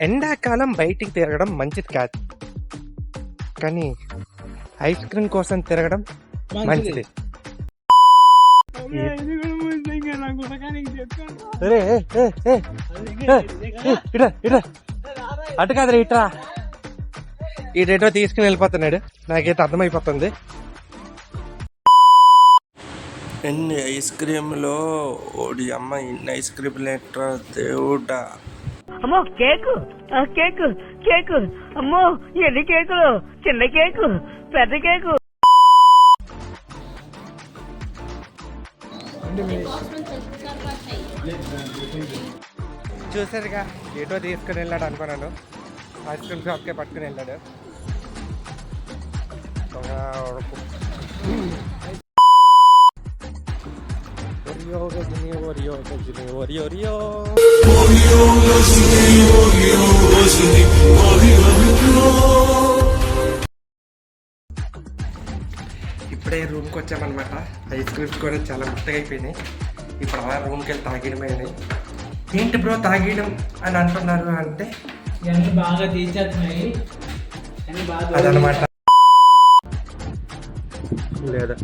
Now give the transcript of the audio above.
ఎండాకాలం బయటికి తిరగడం మంచిది కాదు, కానీ ఐస్ క్రీమ్ కోసం తిరగడం మంచిది. అటు కాదురా ఇట్రా, ఇటేటో తీసుకుని వెళ్ళిపోతున్నాడు. నాకైతే అర్థమైపోతుంది. ఎన్ని ఐస్ క్రీమ్లో ఓడి అమ్మ, ఇన్ని ఐస్ క్రీమ్లు ఎట్రా దేవుడా. అమ్మో కేకు కేకు కేకు, అమ్మో ఎన్ని కేకులు, చిన్న కేకు పెద్ద కేకు. చూసారుగా, ఏటో తీసుకుని వెళ్ళాడు అనుకున్నాను. ఐస్ క్రీమ్ షాప్కే పట్టుకుని వెళ్ళాడు. ఇప్పుడే రూమ్కి వచ్చామన్నమాట. ఐస్ క్రీమ్స్ కూడా చాలా ముట్టగా అయిపోయినాయి. ఇప్పుడు అలా రూమ్కి వెళ్ళి తాగేయడం. ఏంటి బ్రో తాగేయడం అని అంటున్నారు అంటే, ఇవన్నీ బాగా తీసేస్తున్నాయి అదనమాట. లేదా